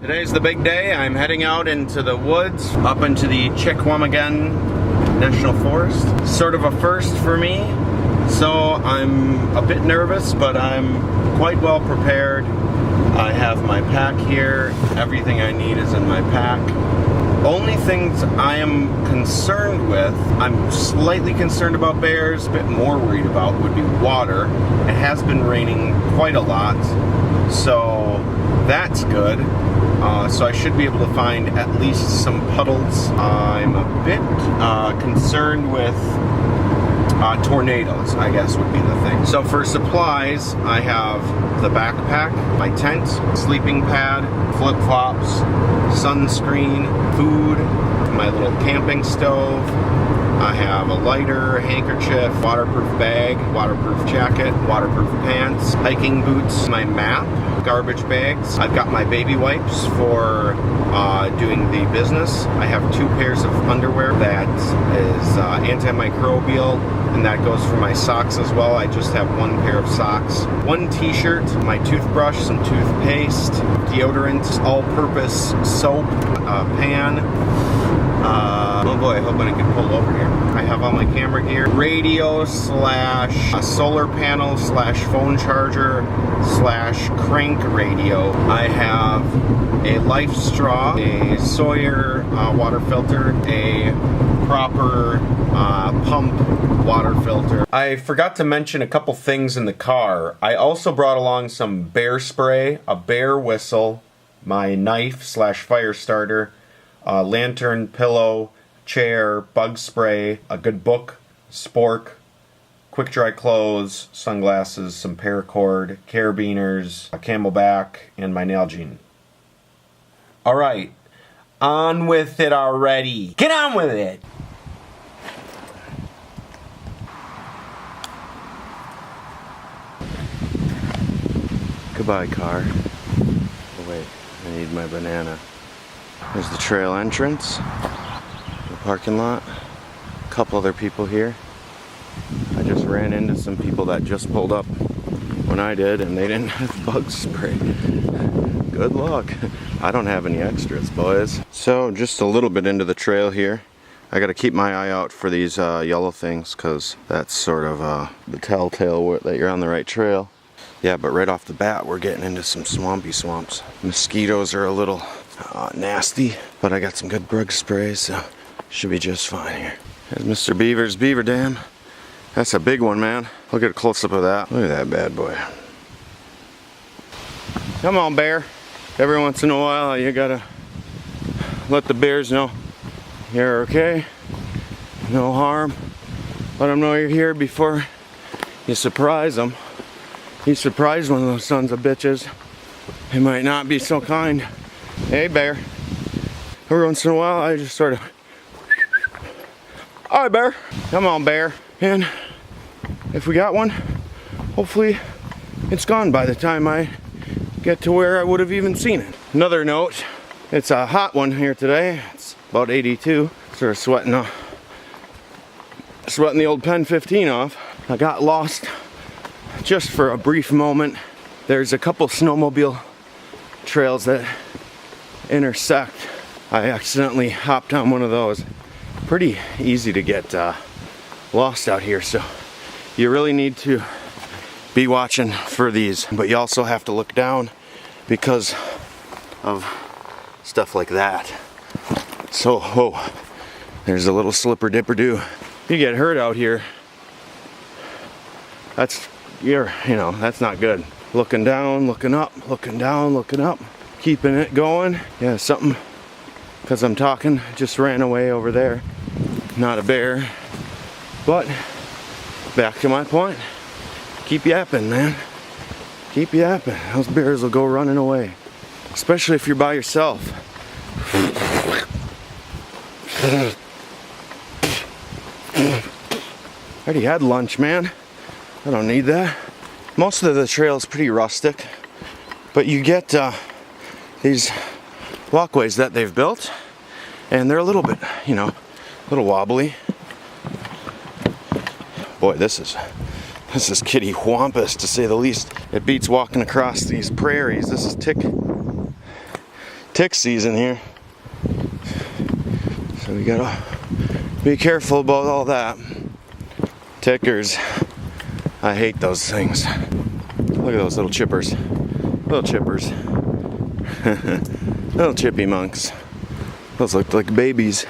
Today's the big day. I'm heading out into the woods, up into the Chequamegon National Forest. Sort of a first for me, so I'm a bit nervous, but I'm quite well prepared. I have my pack here. Everything I need is in my pack. Only things I am concerned with, I'm slightly concerned about bears, a bit more worried about would be water. It has been raining quite a lot, so that's good. So I should be able to find at least some puddles. I'm a bit concerned with tornadoes, I guess would be the thing. So for supplies, I have the backpack, my tent, sleeping pad, flip-flops, sunscreen, food, my little camping stove. I have a lighter, handkerchief, waterproof bag, waterproof jacket, waterproof pants, hiking boots, my map, garbage bags. I've got my baby wipes for doing the business. I have 2 pairs of underwear that is antimicrobial, and that goes for my socks as well. I just have 1 pair of socks. 1 t-shirt, my toothbrush, some toothpaste, deodorant, all-purpose soap, pan. Oh boy, hoping I can pull over here. I have all my camera gear. Radio slash solar panel slash phone charger slash crank radio. I have a Life straw, a Sawyer water filter, a proper pump water filter. I forgot to mention a couple things in the car. I also brought along some bear spray, a bear whistle, my knife slash fire starter, lantern, pillow, chair, bug spray, a good book, spork, quick dry clothes, sunglasses, some paracord, carabiners, a camelback, and my Nalgene. Alright, on with it already. Get on with it! Goodbye, car. Oh wait, I need my banana. There's the trail entrance, the parking lot, a couple other people here. I just ran into some people that just pulled up when I did, and they didn't have bug spray. Good luck. I don't have any extras, boys. So just a little bit into the trail here. I gotta keep my eye out for these yellow things, because that's sort of the telltale that you're on the right trail. Yeah, but right off the bat, we're getting into some swampy swamps. Mosquitoes are a little nasty, but I got some good bug spray, so should be just fine here. There's Mr. Beaver's beaver dam. That's a big one, man. Look at a close-up of that. Look at that bad boy. Come on, bear. Every once in a while, you gotta let the bears know you're okay. No harm. Let them know you're here before you surprise them. You surprise one of those sons of bitches, they might not be so kind. Hey, bear. Every once in a while, I just sort of, all right, bear. Come on, bear. And if we got one, hopefully it's gone by the time I get to where I would have even seen it. Another note, it's a hot one here today. It's about 82. Sort of sweating the old Pen 15 off. I got lost just for a brief moment. There's a couple snowmobile trails that intersect. I accidentally hopped on one of those. Pretty easy to get lost out here, so you really need to be watching for these, but you also have to look down because of stuff like that. So, oh, there's a little slipper dipper do. You get hurt out here, that's not good. Looking down, looking up, looking down, looking up, keeping it going. Yeah, something, because I'm talking, just ran away over there. Not a bear, but back to my point. Keep yapping, man. Keep yapping. Those bears will go running away, especially if you're by yourself. I already had lunch, man. I don't need that. Most of the trail is pretty rustic, but you get these walkways that they've built, and they're a little bit, you know, a little wobbly. Boy, this is kitty whampus, to say the least. It beats walking across these prairies. This is tick season here, so we gotta be careful about all that. Tickers, I hate those things. Look at those little chippers. Little chippers. Little chippy monks. Those look like babies.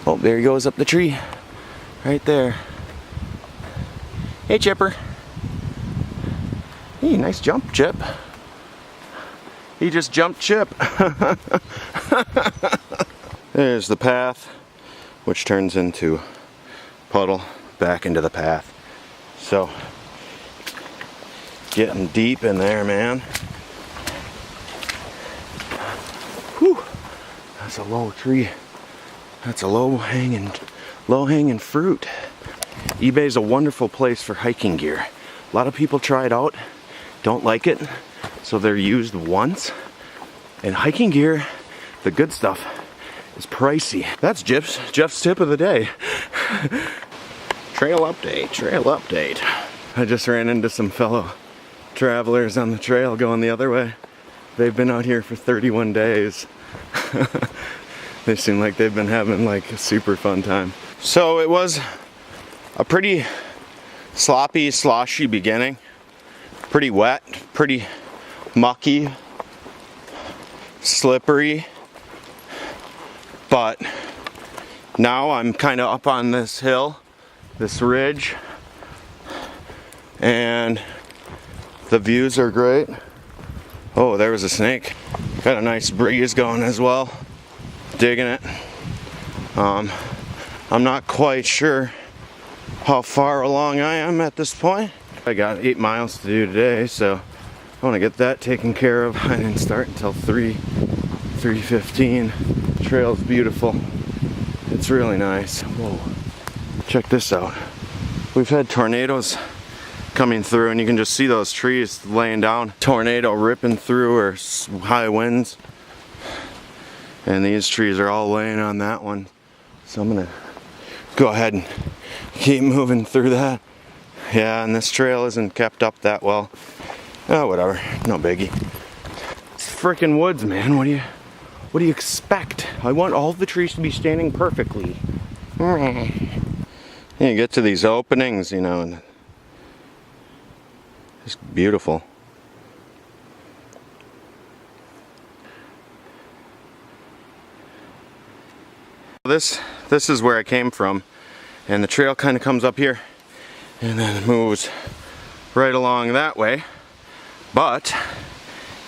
Oh, there he goes up the tree. Right there. Hey, Chipper. Hey, nice jump, Chip. He just jumped Chip. There's the path, which turns into puddle, back into the path. So, getting deep in there, man. Whew. That's a low tree. That's a low-hanging fruit. eBay is a wonderful place for hiking gear. A lot of people try it out, don't like it, so they're used once. And hiking gear, the good stuff, is pricey. That's Jeff's tip of the day. Trail update. I just ran into some fellow travelers on the trail going the other way. They've been out here for 31 days. They seem like they've been having like a super fun time. So it was a pretty sloppy, sloshy beginning. Pretty wet, pretty mucky, slippery. But now I'm kind of up on this hill, this ridge, and the views are great. Oh, there was a snake. Got a nice breeze going as well. Digging it. I'm not quite sure how far along I am at this point. I got 8 miles to do today, so I want to get that taken care of. I didn't start until 3:15. The trail's beautiful. It's really nice. Whoa. Check this out. We've had tornadoes coming through, and you can just see those trees laying down. Tornado ripping through, or high winds. And these trees are all laying on that one. So I'm gonna go ahead and keep moving through that. Yeah, and this trail isn't kept up that well. Oh, whatever, no biggie. It's frickin' woods, man. What do you expect? I want all the trees to be standing perfectly. You get to these openings, you know, and it's beautiful. This is where I came from, and the trail kind of comes up here and then moves right along that way. But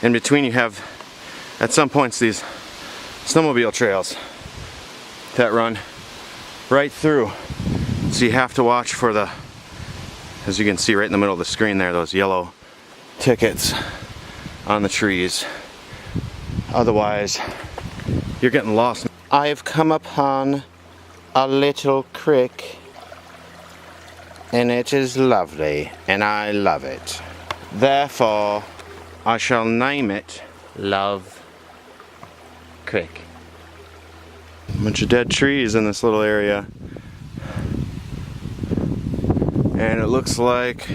in between you have, at some points, these snowmobile trails that run right through. So you have to watch for the, as you can see right in the middle of the screen there, those yellow tickets on the trees. Otherwise, you're getting lost. I have come upon a little creek, and it is lovely, and I love it. Therefore, I shall name it Love Creek. A bunch of dead trees in this little area. And it looks like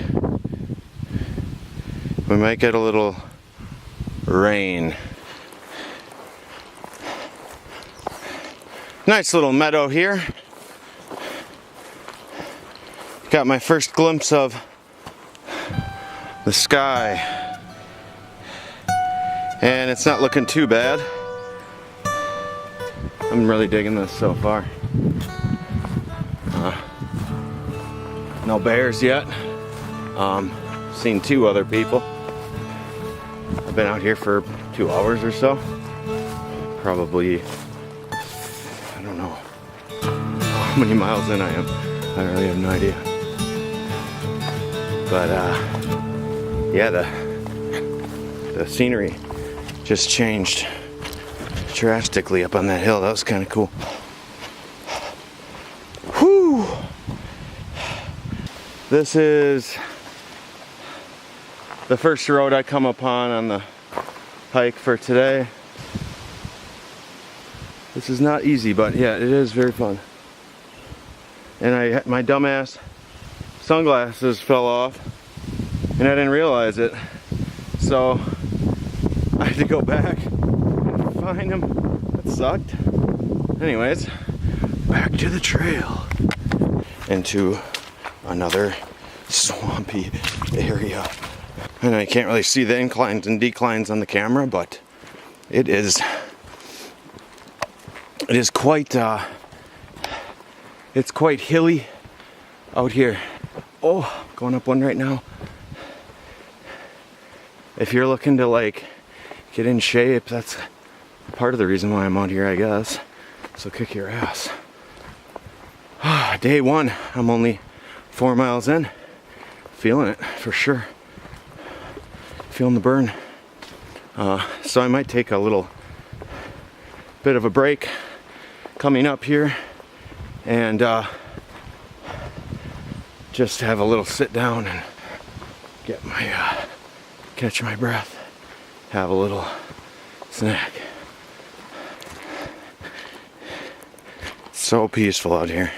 we might get a little rain. Nice little meadow here. Got my first glimpse of the sky. And it's not looking too bad. I'm really digging this so far. No bears yet. Seen 2 other people. I've been out here for 2 hours or so. Probably, I don't know how many miles in I am. I really have no idea. But yeah, the scenery just changed drastically up on that hill. That was kind of cool. Whew. This is the first road I come upon on the hike for today. This is not easy, but yeah, it is very fun. And my dumbass sunglasses fell off and I didn't realize it. So I had to go back and find them. That sucked. Anyways, back to the trail. Into another swampy area. And I can't really see the inclines and declines on the camera, but it is quite it's quite hilly out here. Oh, going up one right now. If you're looking to like get in shape, that's part of the reason why I'm out here, I guess. So kick your ass. Day one, I'm only 4 miles in. Feeling it for sure. Feeling the burn. So I might take a little bit of a break coming up here and just have a little sit down and get my catch my breath, have a little snack. It's so peaceful out here.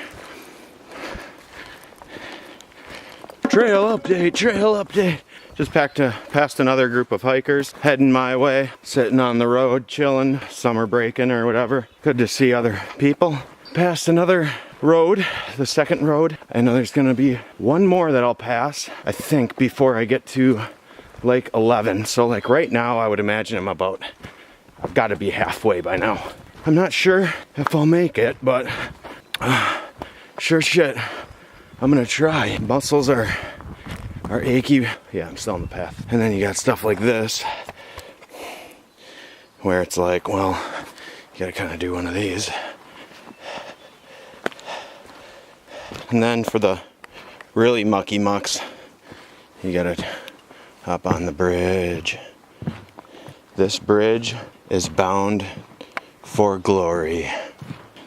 Trail update. Just past another group of hikers, heading my way, sitting on the road, chilling, summer breaking or whatever. Good to see other people. Past another road, the second road. I know there's gonna be one more that I'll pass, I think, before I get to Lake 11. So like right now, I would imagine I've gotta be halfway by now. I'm not sure if I'll make it, but sure shit, I'm gonna try. Muscles are achy. Yeah, I'm still on the path. And then you got stuff like this, where it's like, well, you gotta kind of do one of these. And then for the really mucky mucks, you gotta hop on the bridge. This bridge is bound for glory.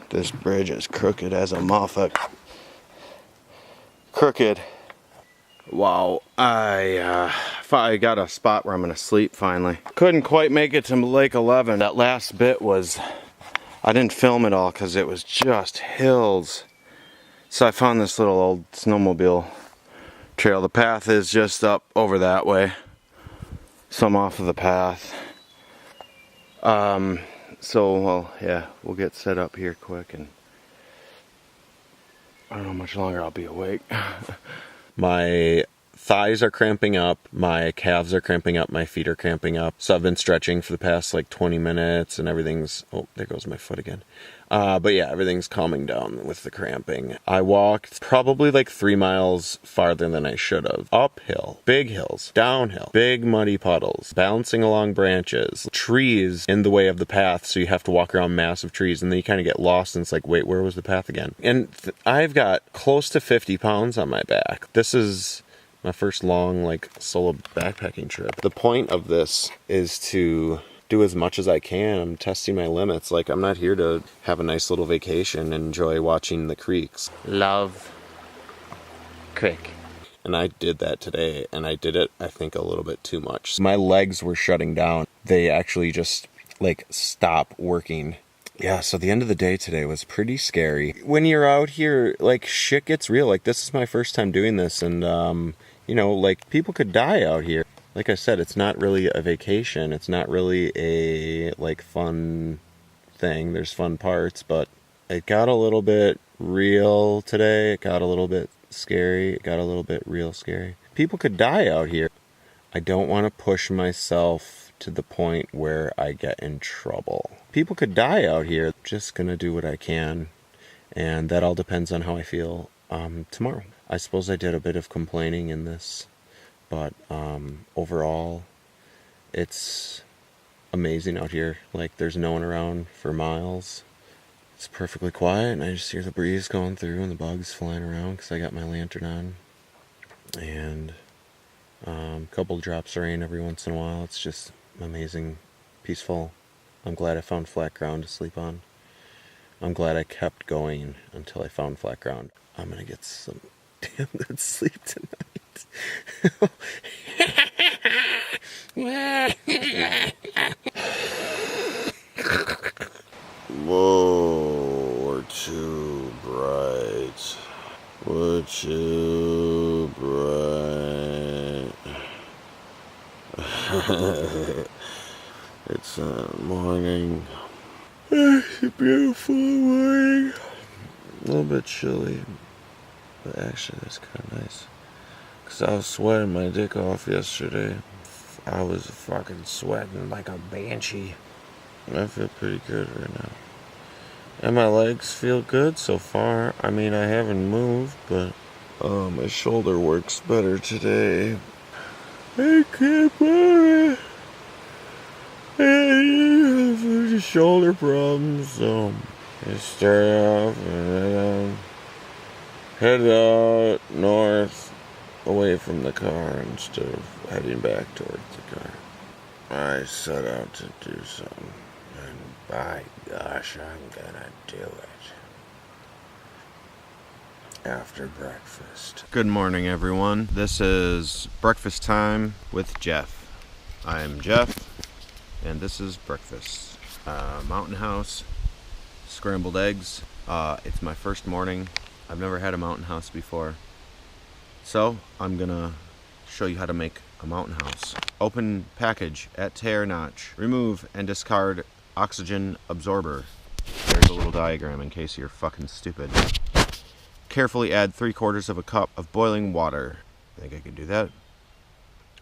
This bridge is crooked as a motherfucker. Crooked. Wow, I got a spot where I'm gonna sleep finally. Couldn't quite make it to Lake 11. That last bit was, I didn't film it all because it was just hills. So I found this little old snowmobile trail. The path is just up over that way. Some off of the path. So, well, yeah, we'll get set up here quick and I don't know how much longer I'll be awake. My thighs are cramping up, my calves are cramping up, my feet are cramping up. So I've been stretching for the past like 20 minutes and everything's, oh, there goes my foot again. But yeah, everything's calming down with the cramping. I walked probably like 3 miles farther than I should have. Uphill, big hills, downhill, big muddy puddles, bouncing along branches, trees in the way of the path. So you have to walk around massive trees and then you kind of get lost and it's like, wait, where was the path again? And I've got close to 50 pounds on my back. This is my first long like solo backpacking trip. The point of this is to do as much as I can. I'm testing my limits. Like, I'm not here to have a nice little vacation and enjoy watching the creeks. Love creek. And I did that today, and I did it, I think, a little bit too much. My legs were shutting down. They actually just, like, stop working. Yeah, so the end of the day today was pretty scary. When you're out here, like, shit gets real. Like, this is my first time doing this, and, you know, like, people could die out here. Like I said, it's not really a vacation. It's not really a, like, fun thing. There's fun parts, but it got a little bit real today. It got a little bit scary. It got a little bit real scary. People could die out here. I don't want to push myself to the point where I get in trouble. People could die out here. Just gonna do what I can, and that all depends on how I feel tomorrow. I suppose I did a bit of complaining in this, but overall, it's amazing out here. Like, there's no one around for miles. It's perfectly quiet, and I just hear the breeze going through and the bugs flying around because I got my lantern on. And a couple drops of rain every once in a while. It's just amazing, peaceful. I'm glad I found flat ground to sleep on. I'm glad I kept going until I found flat ground. I'm gonna get some damn good sleep tonight. Whoa, we're too bright. We're too bright. It's morning. It's a beautiful morning. A little bit chilly, but actually that's kind of nice. Cause I was sweating my dick off yesterday. I was fucking sweating like a banshee. I feel pretty good right now. And my legs feel good so far. I mean, I haven't moved, but my shoulder works better today. I can't move it. I have shoulder problems, so I start off and then head out north away from the car instead of heading back towards the car. I set out to do something, and by gosh, I'm gonna do it after breakfast. Good morning, everyone. This is breakfast time with Jeff. I'm Jeff, and this is breakfast. Mountain House, scrambled eggs. It's my first morning. I've never had a Mountain House before, so I'm gonna show you how to make a Mountain House. Open package at tear notch. Remove and discard oxygen absorber. There's a little diagram in case you're fucking stupid. Carefully add 3/4 of a cup of boiling water. I think I can do that.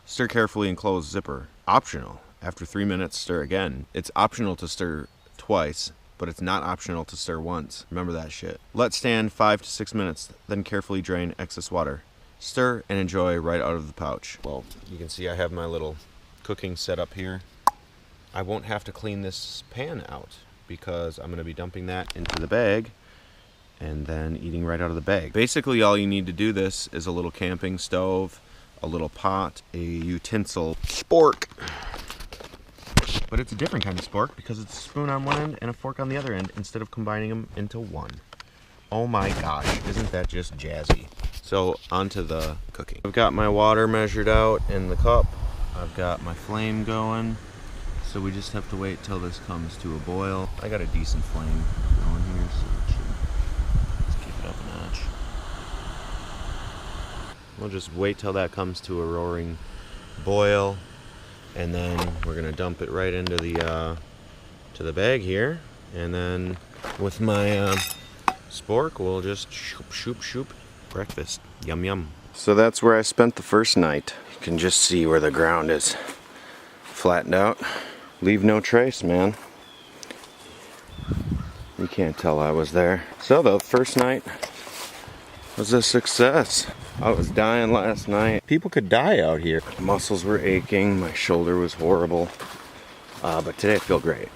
Stir carefully and close zipper. Optional. After 3 minutes, stir again. It's optional to stir twice, but it's not optional to stir once. Remember that shit. Let stand 5 to 6 minutes, then carefully drain excess water. Stir and enjoy right out of the pouch. Well, you can see I have my little cooking setup here. I won't have to clean this pan out because I'm going to be dumping that into the bag and then eating right out of the bag. Basically, all you need to do this is a little camping stove, a little pot, a utensil spork. But it's a different kind of spork because it's a spoon on one end and a fork on the other end instead of combining them into one. Oh my gosh, isn't that just jazzy? So, onto the cooking. I've got my water measured out in the cup. I've got my flame going. So we just have to wait till this comes to a boil. I got a decent flame going here, so it should, let's keep it up a notch. We'll just wait till that comes to a roaring boil, and then we're gonna dump it right into the to the bag here, and then with my spork, we'll just shoop shoop shoop. Breakfast. Yum yum. So that's where I spent the first night. You can just see where the ground is flattened out. Leave no trace, man. You can't tell I was there. So the first night was a success. I was dying last night. People could die out here. My muscles were aching. My shoulder was horrible. But today I feel great.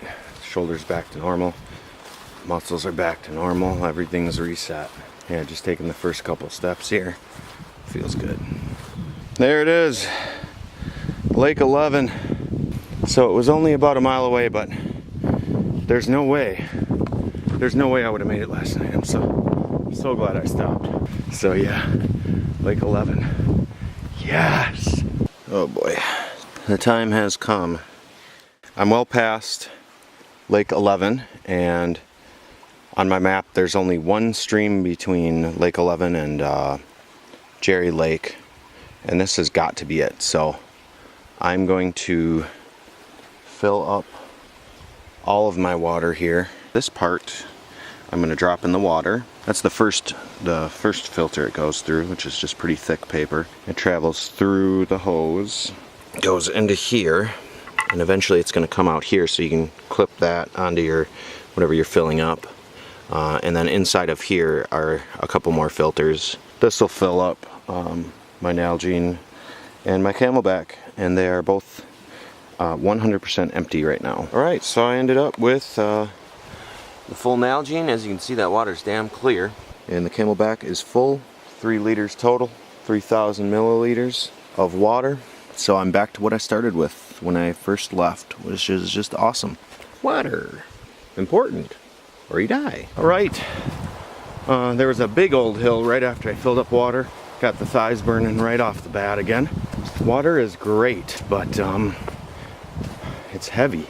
Shoulder's back to normal. Muscles are back to normal. Everything's reset. Yeah, just taking the first couple steps here. Feels good. There it is. Lake 11. So it was only about a mile away, but there's no way I would have made it last night. I'm so glad I stopped. So yeah, Lake 11. Yes! Oh boy. The time has come. I'm well past Lake 11, and on my map, there's only one stream between Lake 11 and Jerry Lake, and this has got to be it. So I'm going to fill up all of my water here. This part I'm going to drop in the water. That's the first filter it goes through, which is just pretty thick paper. It travels through the hose, goes into here, and eventually it's going to come out here, so you can clip that onto your whatever you're filling up. And then inside of here are a couple more filters. This will fill up my Nalgene and my Camelback, and they are both 100% empty right now. Alright, so I ended up with the full Nalgene. As you can see, that water's damn clear. And the Camelback is full, 3 liters total, 3,000 milliliters of water. So I'm back to what I started with when I first left, which is just awesome. Water. Important. Or you die. Alright, There was a big old hill right after I filled up water. Got the thighs burning right off the bat again. Water is great, but it's heavy.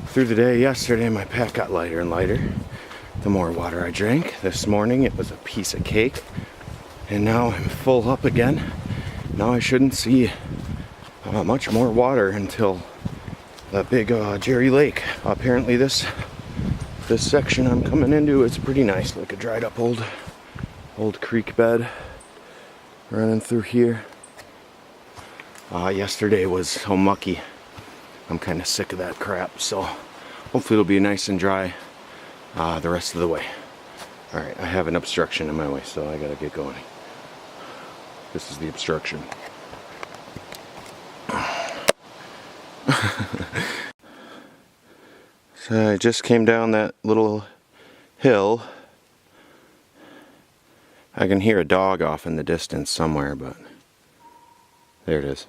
Through the day yesterday, my pack got lighter and lighter. The more water I drank. This morning it was a piece of cake. And now I'm full up again. Now I shouldn't see much more water until the big Jerry Lake. Apparently this section I'm coming into is pretty nice, like a dried up old creek bed running through here. Yesterday was so mucky. I'm kind of sick of that crap, so hopefully it'll be nice and dry the rest of the way. Alright, I have an obstruction in my way, so I gotta get going. This is the obstruction. So I just came down that little hill. I can hear a dog off in the distance somewhere, but there it is.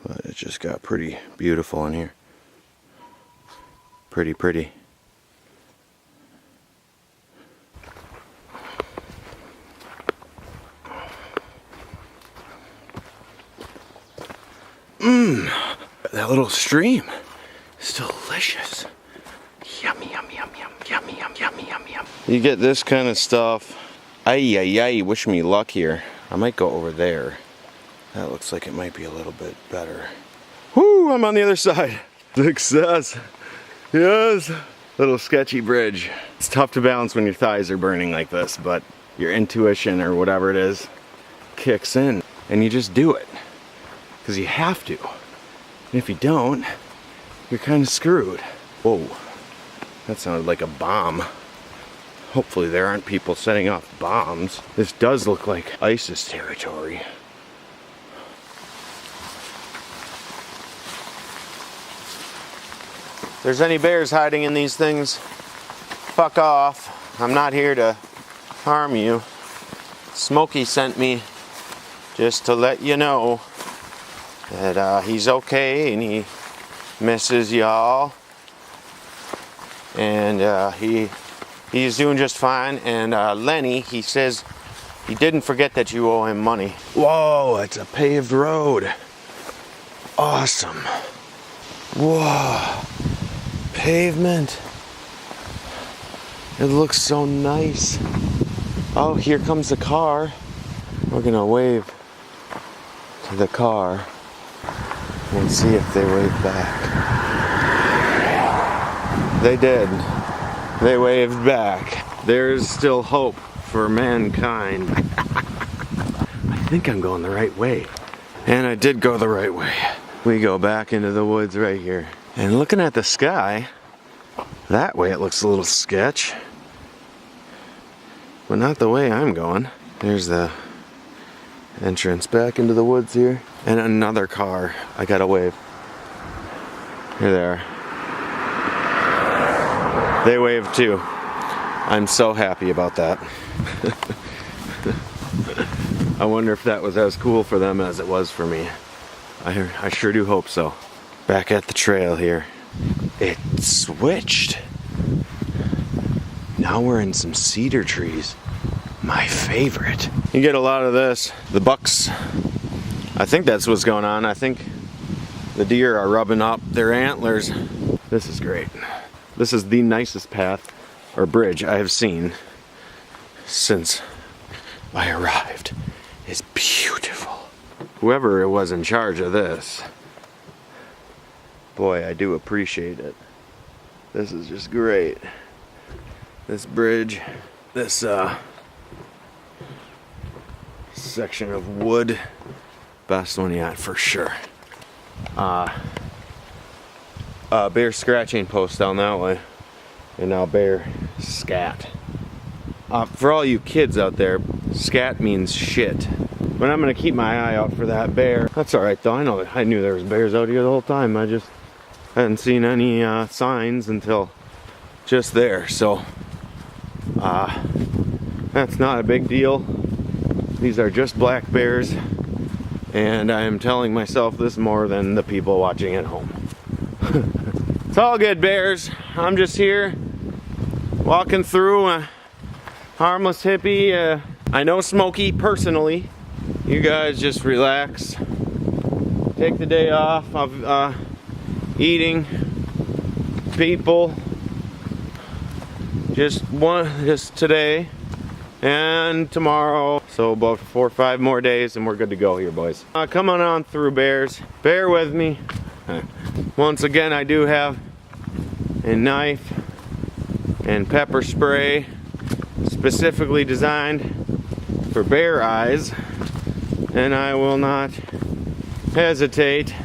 But it just got pretty beautiful in here. Pretty, pretty. That little stream is delicious. Yummy, yummy, yum, yum, yummy, yum, yummy, yum, yum. You get this kind of stuff. Ay, ay, ay, wish me luck here. I might go over there. That looks like it might be a little bit better. Whoo, I'm on the other side. Success. Yes. Little sketchy bridge. It's tough to balance when your thighs are burning like this, but your intuition or whatever it is kicks in and you just do it. Because you have to. And if you don't, you're kind of screwed. Whoa, that sounded like a bomb. Hopefully there aren't people setting off bombs. This does look like ISIS territory. If there's any bears hiding in these things, fuck off. I'm not here to harm you. Smokey sent me just to let you know that he's okay and he misses y'all, and he's doing just fine. And Lenny, he says he didn't forget that you owe him money. Whoa, it's a paved road. Awesome. Whoa, pavement. It looks so nice. Oh, here comes the car. We're gonna wave to the car and see if they wave back. They did. They waved back. There's still hope for mankind. I think I'm going the right way. And I did go the right way. We go back into the woods right here. And looking at the sky, that way it looks a little sketch. But not the way I'm going. There's the entrance back into the woods here. And another car. I gotta wave. Here they are. They waved too. I'm so happy about that. I wonder if that was as cool for them as it was for me. I sure do hope so. Back at the trail here. It switched. Now we're in some cedar trees. My favorite. You get a lot of this. The bucks, I think that's what's going on. I think the deer are rubbing up their antlers. This is great. This is the nicest path or bridge I have seen since I arrived. It's beautiful. Whoever it was in charge of this, boy, I do appreciate it. This is just great. This bridge, this section of wood, best one yet for sure. Bear scratching post down that way, and now bear scat. For all you kids out there, scat means shit. But I'm gonna keep my eye out for that bear. That's all right though. I knew there was bears out here the whole time. I just hadn't seen any signs until just there. So that's not a big deal. These are just black bears, and I am telling myself this more than the people watching at home. It's all good, bears. I'm just here walking through a harmless hippie. I know Smokey personally. You guys just relax. Take the day off of eating people. Just today and tomorrow. So about 4 or 5 more days and we're good to go here, boys. Come on through, bears. Bear with me. Once again, I do have a knife and pepper spray specifically designed for bear eyes, and I will not hesitate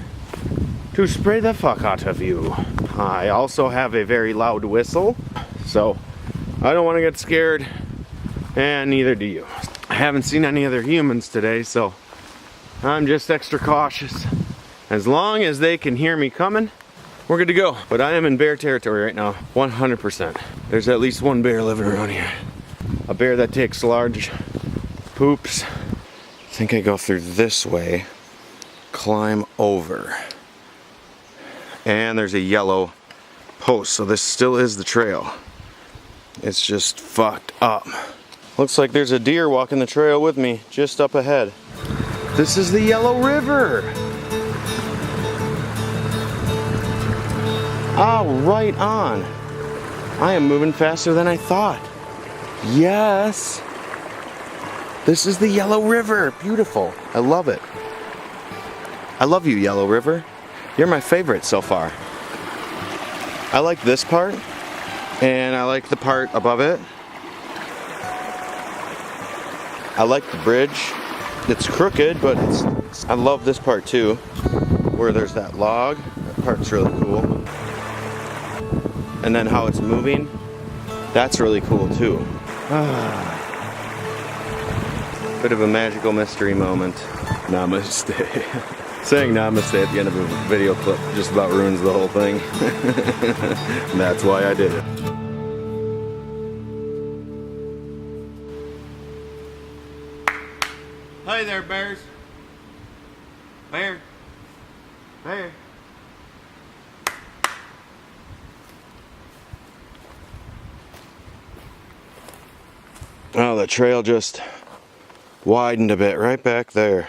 to spray the fuck out of you. I also have a very loud whistle, so I don't want to get scared, and neither do you. I haven't seen any other humans today, so I'm just extra cautious. As long as they can hear me coming, we're good to go. But I am in bear territory right now, 100%. There's at least one bear living around here. A bear that takes large poops. I think I go through this way, climb over. And there's a yellow post, so this still is the trail. It's just fucked up. Looks like there's a deer walking the trail with me, just up ahead. This is the Yellow River. Oh, right on. I am moving faster than I thought. Yes. This is the Yellow River. Beautiful. I love it. I love you, Yellow River. You're my favorite so far. I like this part, and I like the part above it. I like the bridge. It's crooked, but I love this part too, where there's that log. That part's really cool. And then how it's moving, that's really cool too. Bit of a magical mystery moment. Namaste. Saying namaste at the end of a video clip just about ruins the whole thing. And that's why I did it. Hi there, bears. Bear. Bear. Oh, the trail just widened a bit right back there.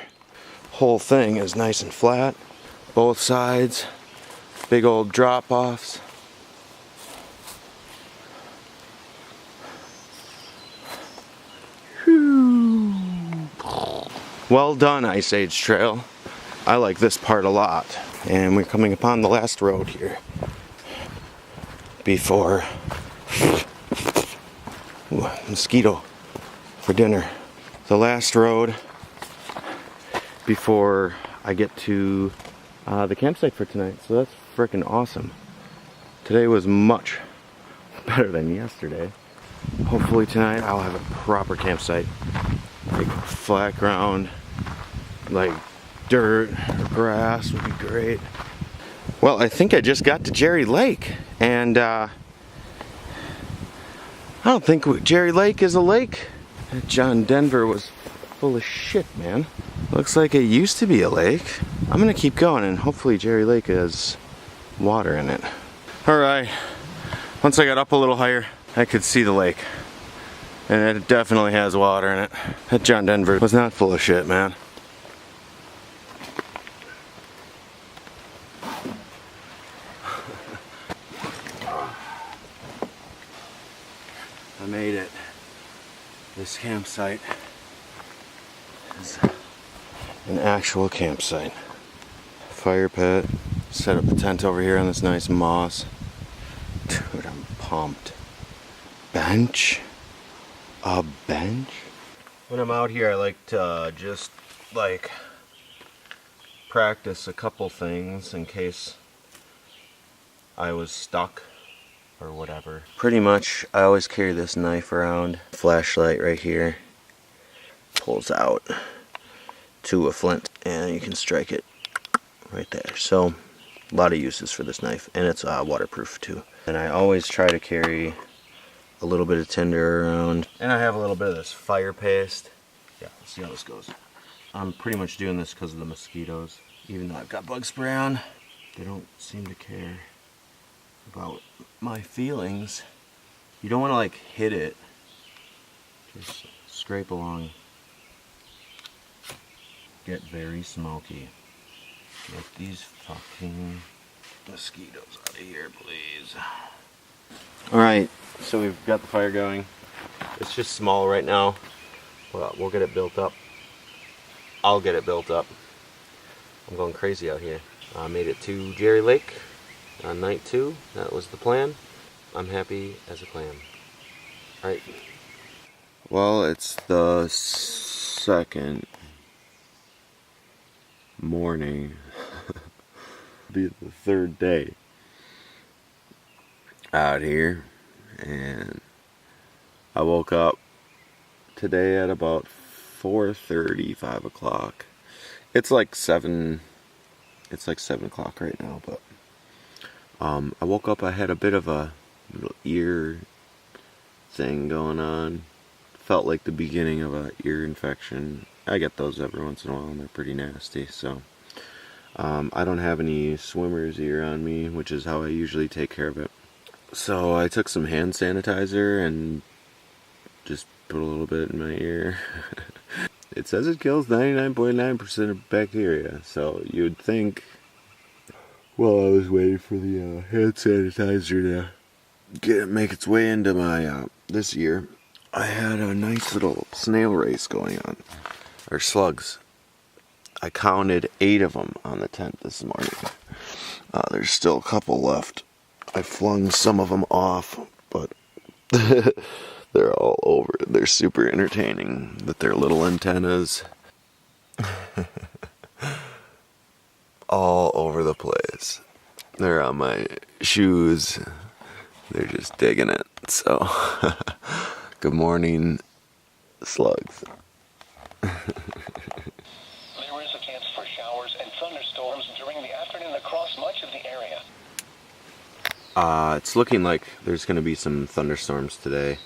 Whole thing is nice and flat. Both sides. Big old drop-offs. Well done, Ice Age Trail. I like this part a lot. And we're coming upon the last road here. Before... Ooh, mosquito for dinner. The last road before I get to the campsite for tonight. So that's freaking awesome. Today was much better than yesterday. Hopefully tonight I'll have a proper campsite. Like flat ground, like dirt or grass would be great. Well, I think I just got to Jerry Lake, and I don't think Jerry Lake is a lake. That John Denver was full of shit, man. Looks like it used to be a lake. I'm gonna keep going and hopefully Jerry Lake has water in it. Alright, once I got up a little higher, I could see the lake. And it definitely has water in it. That John Denver was not full of shit, man. I made it. This campsite is an actual campsite. Fire pit. Set up the tent over here on this nice moss. Dude, I'm pumped. Bench. A bench? When I'm out here, I like to just like practice a couple things in case I was stuck or whatever. Pretty much, I always carry this knife around. Flashlight right here. Pulls out to a flint and you can strike it right there. So, a lot of uses for this knife, and it's waterproof too. And I always try to carry a little bit of tinder around. And I have a little bit of this fire paste. Yeah, let's see how this goes. I'm pretty much doing this because of the mosquitoes. Even though I've got bug spray on, they don't seem to care about my feelings. You don't want to like hit it. Just scrape along. Get very smoky. Get these fucking mosquitoes out of here, please. Alright, so we've got the fire going. It's just small right now. Well, we'll get it built up. I'll get it built up. I'm going crazy out here. I made it to Jerry Lake on night 2. That was the plan. I'm happy as a clam. Alright. Well, it's the second morning. Be the third day out here, and I woke up today at about 4:30, 5 o'clock. It's like 7 o'clock right now, but I woke up, I had a bit of a little ear thing going on. Felt like the beginning of an ear infection. I get those every once in a while and they're pretty nasty, so I don't have any swimmer's ear on me, which is how I usually take care of it. So I took some hand sanitizer and just put a little bit in my ear. It says it kills 99.9% of bacteria, so you'd think, while I was waiting for the hand sanitizer to make its way into my this ear, I had a nice little snail race going on, or slugs. I counted 8 of them on the tent this morning. There's still a couple left. I flung some of them off, but they're all over. They're super entertaining with their little antennas. All over the place. They're on my shoes. They're just digging it. So, good morning, slugs. There is a chance for showers and thunderstorms during the afternoon across much of the area. It's looking like there's going to be some thunderstorms today.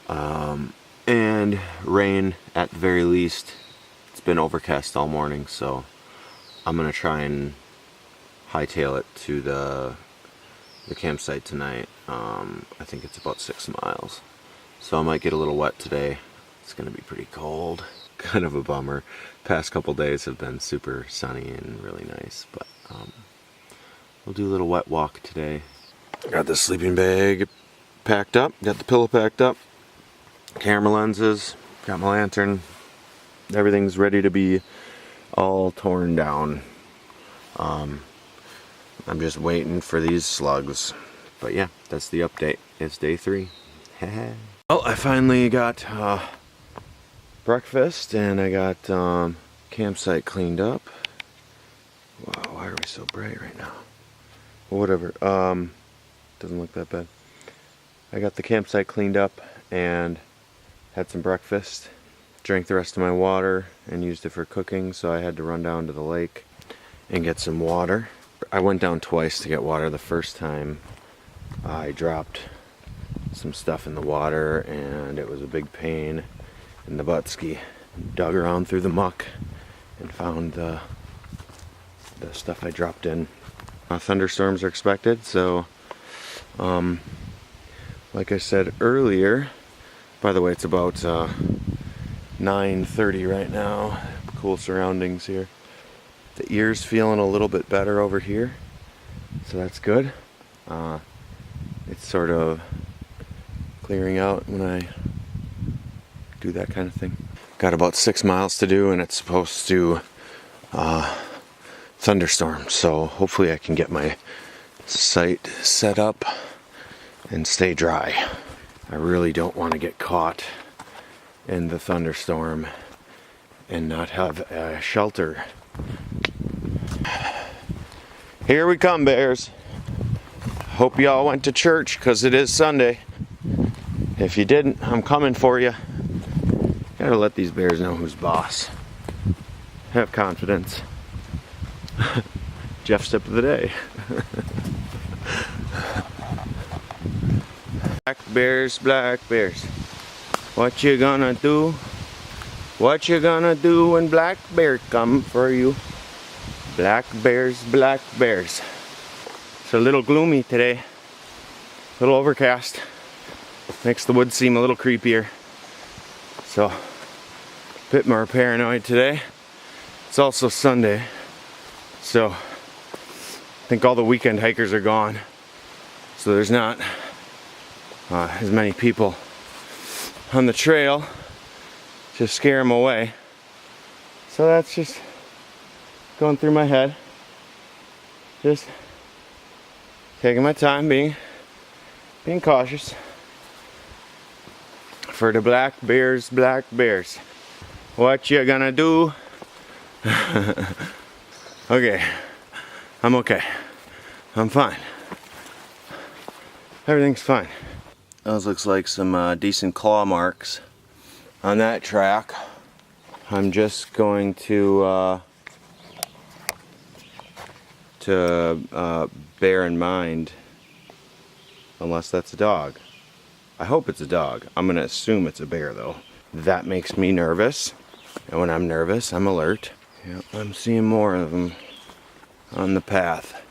And rain at the very least. It's been overcast all morning, so I'm going to try and hightail it to the campsite tonight. I think it's about 6 miles. So I might get a little wet today. It's going to be pretty cold. Kind of a bummer. Past couple days have been super sunny and really nice, but we'll do a little wet walk today. Got the sleeping bag packed up, got the pillow packed up, camera lenses, got my lantern. Everything's ready to be all torn down. I'm just waiting for these slugs. But yeah, that's the update. It's day 3. Well, I finally got breakfast and I got campsite cleaned up. Wow, why are we so bright right now? Well, whatever. Doesn't look that bad. I got the campsite cleaned up and had some breakfast. Drank the rest of my water and used it for cooking, so I had to run down to the lake and get some water. I went down twice to get water. The first time I dropped some stuff in the water and it was a big pain in the buttski. Dug around through the muck and found the stuff I dropped in. Thunderstorms are expected, so like I said earlier, by the way, it's about 9:30 right now. Cool surroundings here. The ear's feeling a little bit better over here, so that's good. It's sort of clearing out when I do that kind of thing. Got about 6 miles to do and it's supposed to thunderstorm, so hopefully I can get my site set up and stay dry. I really don't want to get caught in the thunderstorm and not have a shelter. Here we come, bears. Hope y'all went to church, because it is Sunday. If you didn't, I'm coming for you. Gotta let these bears know who's boss. Have confidence. Jeff's tip of the day. Black bears. What you gonna do? What you gonna do when black bear come for you? Black bears, black bears. It's a little gloomy today. A little overcast. Makes the woods seem a little creepier. So, a bit more paranoid today. It's also Sunday, so I think all the weekend hikers are gone. So there's not as many people on the trail to scare them away. So that's just going through my head. Just taking my time, being cautious. For the black bears, what you gonna do? Okay, I'm okay. I'm fine. Everything's fine. Those looks like some decent claw marks on that track. I'm just going to bear in mind, unless that's a dog. I hope it's a dog. I'm gonna assume it's a bear though. That makes me nervous. And when I'm nervous, I'm alert. Yep, I'm seeing more of them on the path.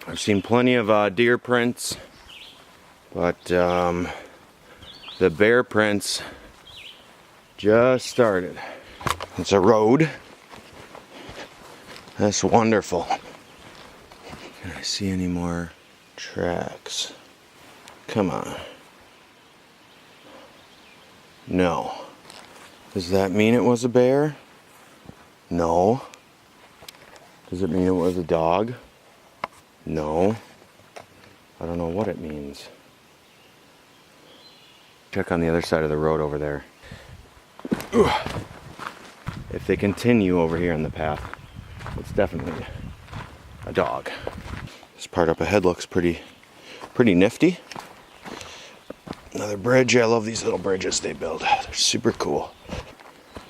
I've seen plenty of deer prints, but the bear prints just started. It's a road. That's wonderful. Can I see any more tracks? Come on. No. Does that mean it was a bear? No. Does it mean it was a dog? No. I don't know what it means. Check on the other side of the road over there. Ugh. If they continue over here on the path, it's definitely a dog. This part up ahead looks pretty nifty. Another bridge. I love these little bridges they build. They're super cool.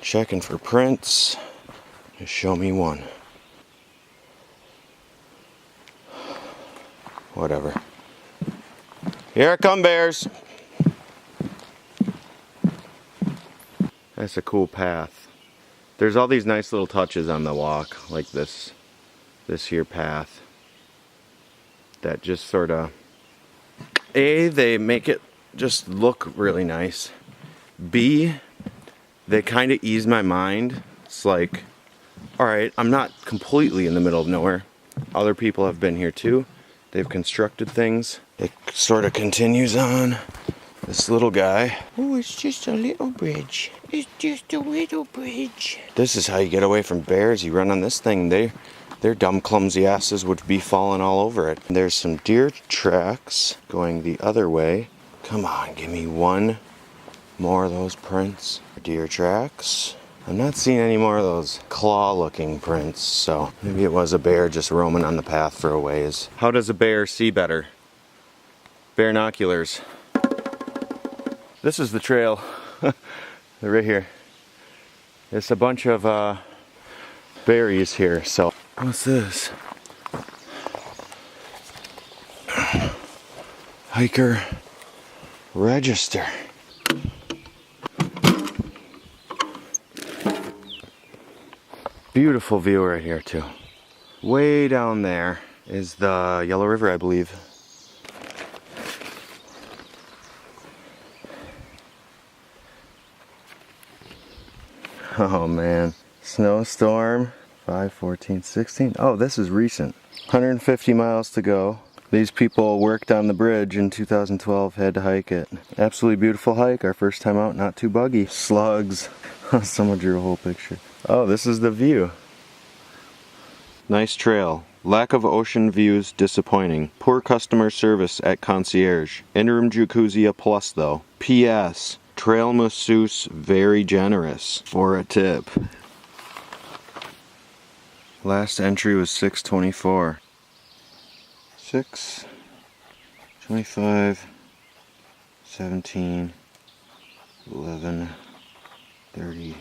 Checking for prints. Just show me one. Whatever. Here come bears. That's a cool path. There's all these nice little touches on the walk, like this here path, that just sort of, they make it just look really nice. B, they kind of ease my mind. It's like, alright, I'm not completely in the middle of nowhere. Other people have been here too. They've constructed things. It sort of continues on. This little guy. Oh, it's just a little bridge. It's just a little bridge. This is how you get away from bears. You run on this thing, their dumb clumsy asses would be falling all over it. There's some deer tracks going the other way. Come on, give me one more of those prints. Deer tracks. I'm not seeing any more of those claw-looking prints, so maybe it was a bear just roaming on the path for a ways. How does a bear see better? Bearnoculars. This is the trail. They're right here. There's a bunch of berries here, so. What's this? Hiker register. Beautiful view right here too. Way down there is the Yellow River, I believe. Oh man, snowstorm, 5/14/16. Oh, this is recent. 150 miles to go. These people worked on the bridge in 2012, had to hike it. Absolutely beautiful hike, our first time out, not too buggy. Slugs. Someone drew a whole picture. Oh, this is the view. Nice trail. Lack of ocean views disappointing. Poor customer service at concierge. Interim jacuzzi a plus though. P.S. Trail masseuse very generous for a tip. Last entry was 6:24. 6:25, 17, 11:30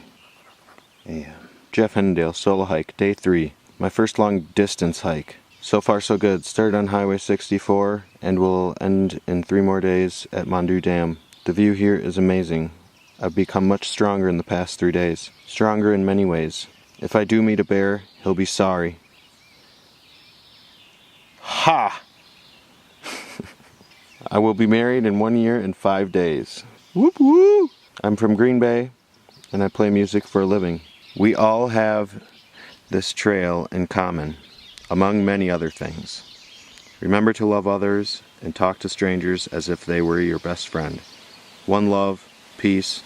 a.m. Jeff Hinnendael, solo hike, day 3. My first long distance hike. So far so good. Started on Highway 64 and will end in 3 more days at Mondu Dam. The view here is amazing. I've become much stronger in the past 3 days. Stronger in many ways. If I do meet a bear, he'll be sorry. Ha! I will be married in 1 year and 5 days. Whoop whoop! I'm from Green Bay, and I play music for a living. We all have this trail in common, among many other things. Remember to love others and talk to strangers as if they were your best friend. One love, peace,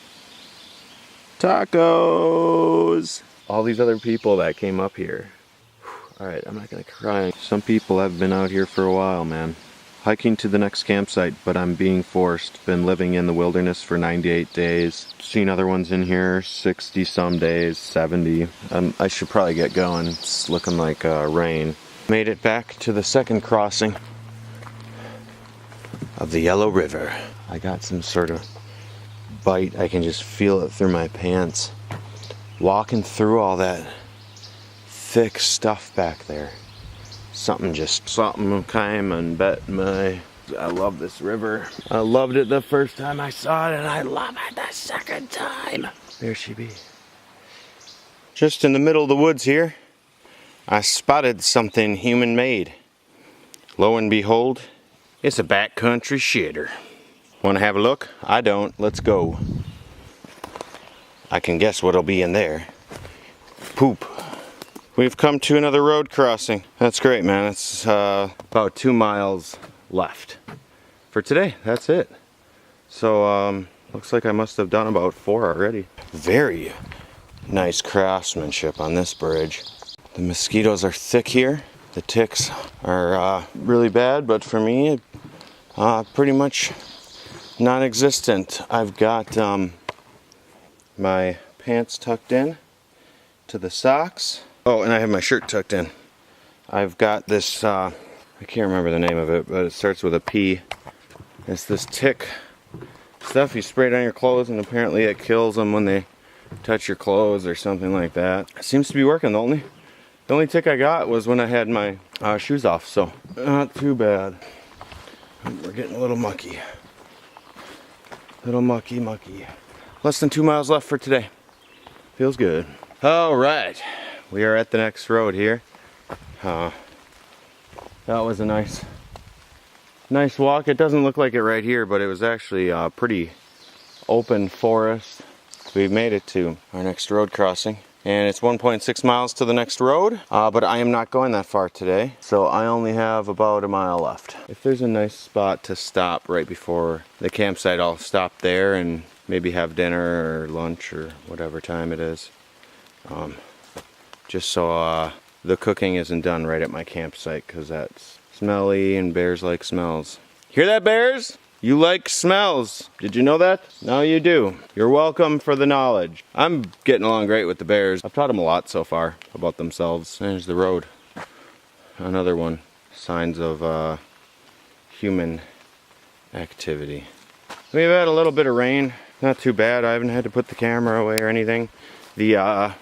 tacos! All these other people that came up here. Alright, I'm not gonna cry. Some people have been out here for a while, man. Hiking to the next campsite, but I'm being forced. Been living in the wilderness for 98 days. Seen other ones in here, 60 some days, 70. I should probably get going. It's looking like rain. Made it back to the second crossing of the Yellow River. I got some sort of bite. I can just feel it through my pants. Walking through all that thick stuff back there. Something came and bet my... I love this river. I loved it the first time I saw it, and I love it the second time. There she be. Just in the middle of the woods here, I spotted something human-made. Lo and behold, it's a backcountry shitter. Want to have a look? I don't. Let's go. I can guess what'll be in there. Poop. We've come to another road crossing. That's great, man. It's about 2 miles left for today. That's it. So looks like I must have done about 4 already. Very nice craftsmanship on this bridge. The mosquitoes are thick here. The ticks are really bad, but for me, pretty much non-existent. I've got my pants tucked in to the socks. Oh, and I have my shirt tucked in. I've got this, I can't remember the name of it, but it starts with a P. It's this tick stuff you spray it on your clothes, and apparently it kills them when they touch your clothes or something like that. It seems to be working. The only tick I got was when I had my shoes off, so not too bad. We're getting a little mucky. Little mucky. Less than 2 miles left for today. Feels good. All right. We are at the next road here. That was a nice walk. It doesn't look like it right here, but it was actually a pretty open forest. We've made it to our next road crossing, and it's 1.6 miles to the next road, but I am not going that far today, so I only have about a mile left. If there's a nice spot to stop right before the campsite, I'll stop there and maybe have dinner or lunch or whatever time it is. Just so the cooking isn't done right at my campsite, because that's smelly and bears like smells. Hear that, bears? You like smells. Did you know that? Now you do. You're welcome for the knowledge. I'm getting along great with the bears. I've taught them a lot so far about themselves. There's the road. Another one. Signs of human activity. We've had a little bit of rain. Not too bad. I haven't had to put the camera away or anything. The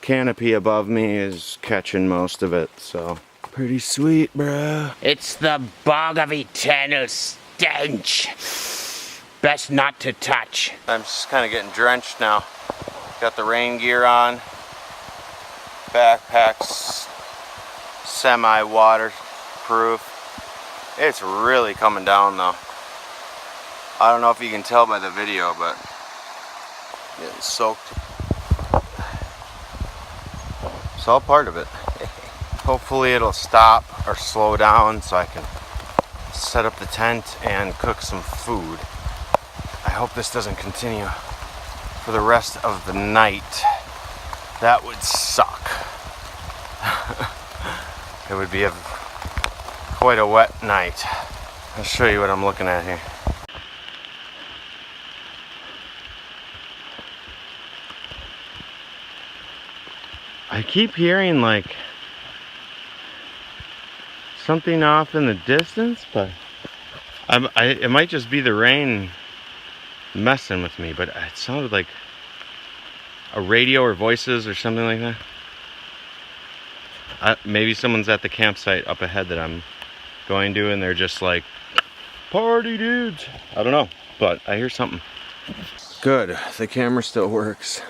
canopy above me is catching most of it, so pretty sweet, bruh. It's the bog of eternal stench. Best not to touch. I'm just kind of getting drenched now. Got the rain gear on. Backpack's semi-waterproof. It's really coming down though. I don't know if you can tell by the video, but getting soaked. It's all part of it. Hopefully it'll stop or slow down so I can set up the tent and cook some food. I hope this doesn't continue for the rest of the night. That would suck. It would be quite a wet night. I'll show you what I'm looking at here. I keep hearing like something off in the distance, but it might just be the rain messing with me, but it sounded like a radio or voices or something like that. Maybe someone's at the campsite up ahead that I'm going to, and they're just like, party dudes. I don't know, but I hear something. Good, the camera still works.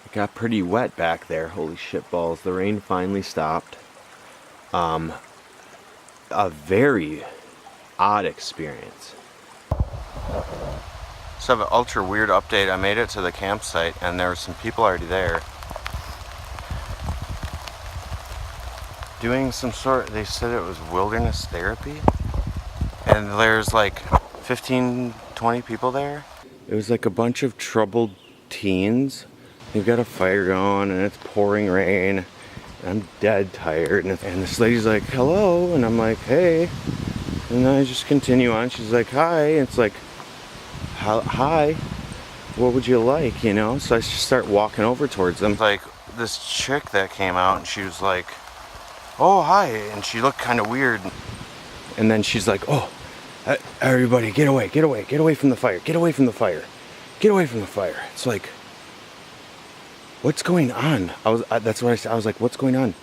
It got pretty wet back there, holy shit balls. The rain finally stopped. A very odd experience. So I have an ultra weird update. I made it to the campsite and there were some people already there. Doing some sort, they said it was wilderness therapy. And there's like 15, 20 people there. It was like a bunch of troubled teens. They've got a fire going and it's pouring rain. I'm dead tired. And this lady's like, hello. And I'm like, hey. And then I just continue on. She's like, hi. And it's like, hi. What would you like, you know? So I just start walking over towards them. Like this chick that came out and she was like, oh, hi. And she looked kind of weird. And then she's like, oh, everybody get away from the fire. Get away from the fire. Get away from the fire. It's like, what's going on? That's what I said. I was like, what's going on?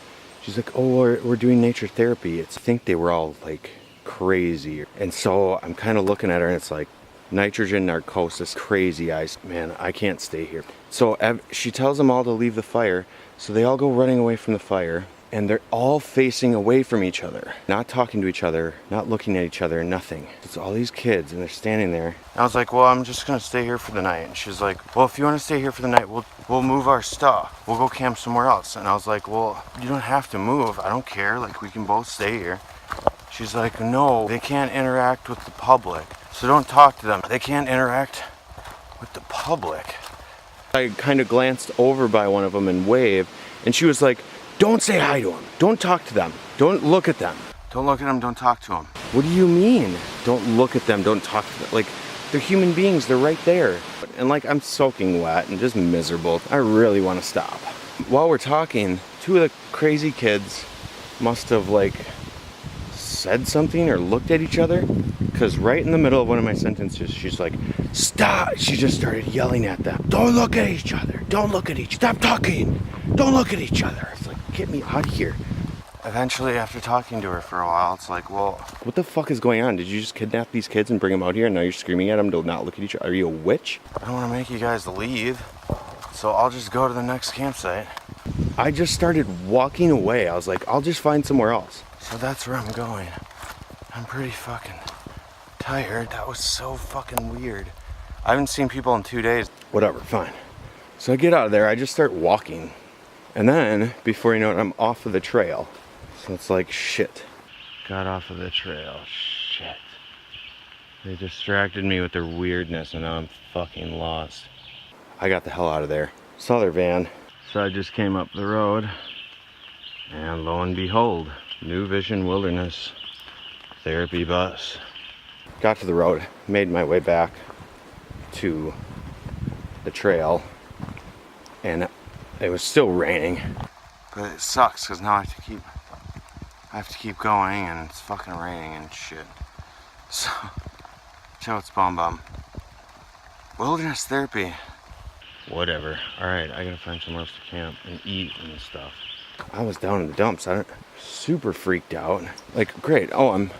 She's like, oh, we're doing nature therapy. I think they were all like crazy. And so I'm kind of looking at her and it's like, nitrogen narcosis, crazy eyes. Man, I can't stay here. So she tells them all to leave the fire. So they all go running away from the fire. And they're all facing away from each other, not talking to each other, not looking at each other, nothing. It's all these kids and they're standing there. I was like, well, I'm just gonna stay here for the night. And she's like, well, if you wanna stay here for the night, we'll move our stuff. We'll go camp somewhere else. And I was like, well, you don't have to move. I don't care, like we can both stay here. She's like, no, they can't interact with the public. So don't talk to them. They can't interact with the public. I kind of glanced over by one of them and waved. And she was like, don't say hi to them. Don't talk to them. Don't look at them. Don't look at them. Don't talk to them. What do you mean? Don't look at them. Don't talk to them. Like, they're human beings. They're right there. And like, I'm soaking wet and just miserable. I really want to stop. While we're talking, two of the crazy kids must have like said something or looked at each other. Because right in the middle of one of my sentences, she's like, stop. She just started yelling at them. Don't look at each other. Don't look at each. Stop talking. Don't look at each other. It's like, get me out of here. Eventually, after talking to her for a while, it's like, well, what the fuck is going on? Did you just kidnap these kids and bring them out here and now you're screaming at them to not look at each other? Are you a witch? I don't want to make you guys leave, so I'll just go to the next campsite. I just started walking away. I was like, I'll just find somewhere else. So that's where I'm going. I'm pretty fucking tired. That was so fucking weird. I haven't seen people in 2 days. Whatever, fine. So I get out of there, I just start walking. And then, before you know it, I'm off of the trail. So it's like, shit. Got off of the trail, shit. They distracted me with their weirdness and now I'm fucking lost. I got the hell out of there. Saw their van. So I just came up the road. And lo and behold, New Vision Wilderness Therapy bus. Got to the road, made my way back to the trail. And it was still raining, but it sucks because now I have to keep going and it's fucking raining and shit. So, ciao, it's Bomb Bomb. Wilderness therapy. Whatever. Alright, I gotta find somewhere else to camp and eat and stuff. I was down in the dumps. Super freaked out. Like, great. Oh, I'm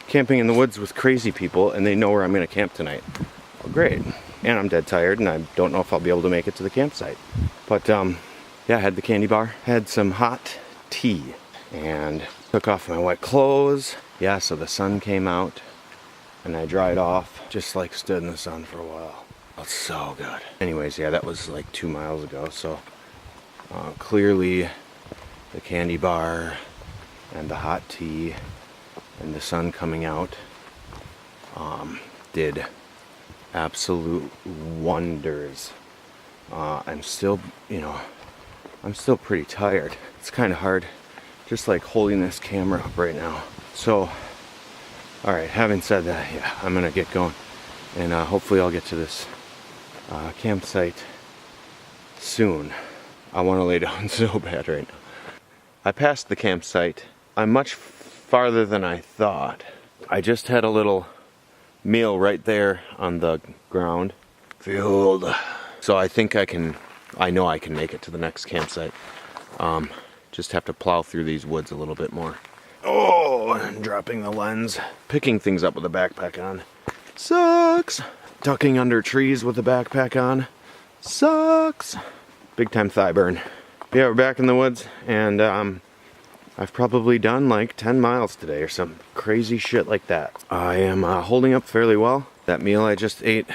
camping in the woods with crazy people and they know where I'm gonna camp tonight. Well, great. And I'm dead tired and I don't know if I'll be able to make it to the campsite. But yeah, I had the candy bar, had some hot tea, and took off my wet clothes. Yeah, so the sun came out and I dried off, just like stood in the sun for a while. Felt so good. Anyways, yeah, that was like 2 miles ago, so clearly the candy bar and the hot tea and the sun coming out did absolute wonders. I'm still pretty tired. It's kind of hard just like holding this camera up right now. So, all right, having said that, yeah, I'm gonna get going and hopefully I'll get to this campsite soon. I want to lay down so bad right now. I passed the campsite. I'm much farther than I thought. I just had a little meal right there on the ground. Fueled. So I think I know I can make it to the next campsite. Just have to plow through these woods a little bit more. Oh, and dropping the lens. Picking things up with a backpack on. Sucks. Tucking under trees with a backpack on. Sucks. Big time thigh burn. Yeah, we're back in the woods and I've probably done like 10 miles today or some crazy shit like that. I am holding up fairly well. That meal I just ate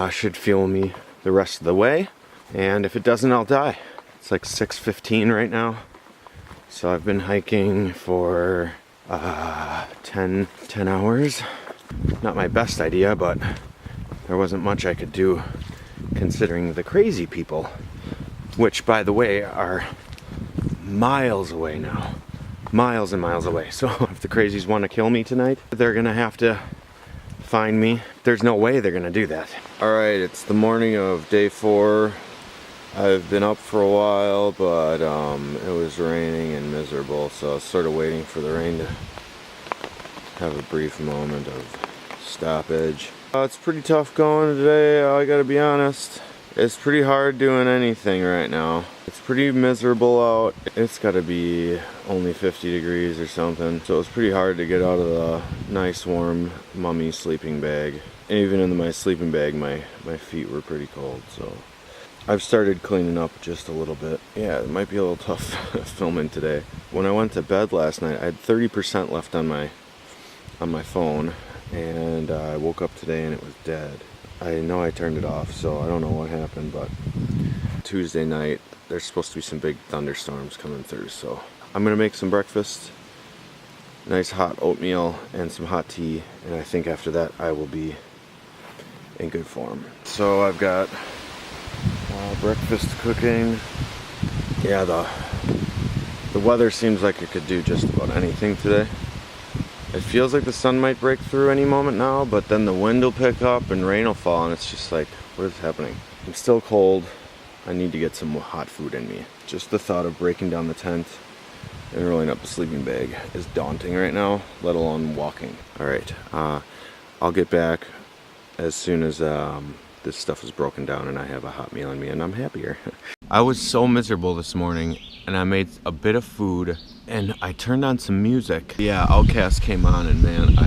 should fuel me the rest of the way. And if it doesn't, I'll die. It's like 6:15 right now. So I've been hiking for 10 hours. Not my best idea, but there wasn't much I could do considering the crazy people, which by the way are miles away now. Miles and miles away. So if the crazies want to kill me tonight, they're gonna have to find me. There's no way they're gonna do that. Alright, it's the morning of day 4. I've been up for a while, but it was raining and miserable, so I was sort of waiting for the rain to have a brief moment of stoppage. It's pretty tough going today, I gotta be honest. It's pretty hard doing anything right now. It's pretty miserable out. It's gotta be only 50 degrees or something, so it's pretty hard to get out of the nice warm mummy sleeping bag. And even in my sleeping bag, my feet were pretty cold, so I've started cleaning up just a little bit. Yeah, it might be a little tough filming today. When I went to bed last night, I had 30% left on my phone, and I woke up today and it was dead. I know I turned it off, so I don't know what happened, but Tuesday night, there's supposed to be some big thunderstorms coming through, so I'm gonna make some breakfast, nice hot oatmeal and some hot tea, and I think after that I will be in good form. So I've got breakfast cooking. Yeah, the weather seems like it could do just about anything today. It feels like the sun might break through any moment now, but then the wind will pick up and rain will fall, and it's just like, what is happening? I'm still cold. I need to get some hot food in me. Just the thought of breaking down the tent and rolling up the sleeping bag is daunting right now, let alone walking. Alright, I'll get back as soon as this stuff is broken down and I have a hot meal in me and I'm happier. I was so miserable this morning and I made a bit of food and I turned on some music. Yeah, Outcast came on and man,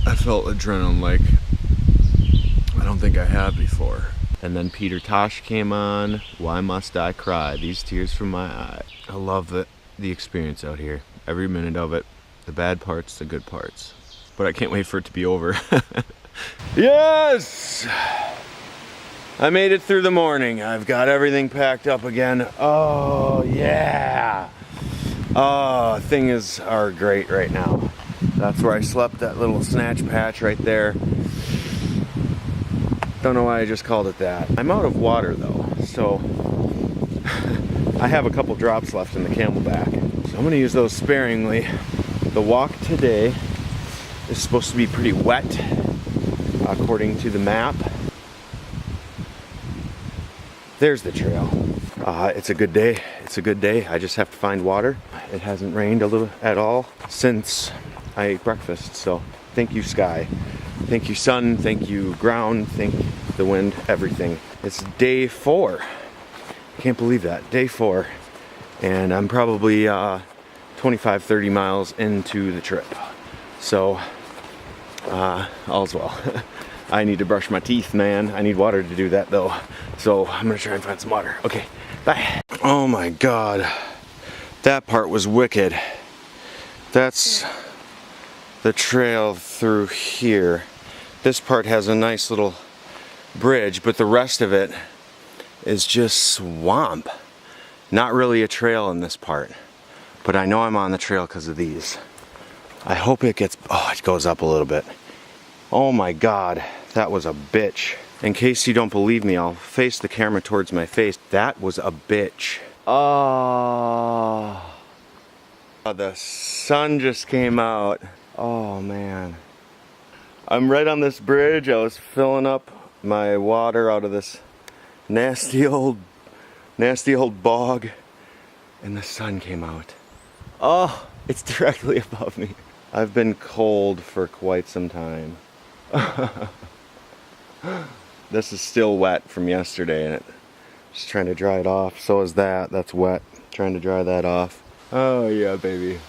I felt adrenaline like I don't think I have before. And then Peter Tosh came on, Why Must I Cry? These Tears from My Eye. I love the experience out here. Every minute of it. The bad parts, the good parts. But I can't wait for it to be over. Yes! I made it through the morning. I've got everything packed up again. Oh, yeah! Oh, things are great right now. That's where I slept, that little snatch patch right there. Don't know why I just called it that. I'm out of water though, so I have a couple drops left in the Camelback. So I'm gonna use those sparingly. The walk today is supposed to be pretty wet, according to the map. There's the trail. It's a good day. It's a good day. I just have to find water. It hasn't rained at all since I ate breakfast, so thank you, sky. Thank you, sun. Thank you, ground. Thank you, the wind, everything. It's day 4. Can't believe that. Day 4. And I'm probably 25, 30 miles into the trip. So, all's well. I need to brush my teeth, man. I need water to do that, though. So, I'm gonna try and find some water. Okay, bye. Oh my God. That part was wicked. That's the trail through here. This part has a nice little bridge, but the rest of it is just swamp. Not really a trail in this part, but I know I'm on the trail because of these. I hope it gets, oh, it goes up a little bit. Oh my God, that was a bitch. In case you don't believe me, I'll face the camera towards my face. That was a bitch. Oh, the sun just came out. Oh man. I'm right on this bridge. I was filling up my water out of this nasty old bog, and the sun came out. Oh, it's directly above me. I've been cold for quite some time. This is still wet from yesterday, and just trying to dry it off. So is that. That's wet. Trying to dry that off. Oh yeah, baby.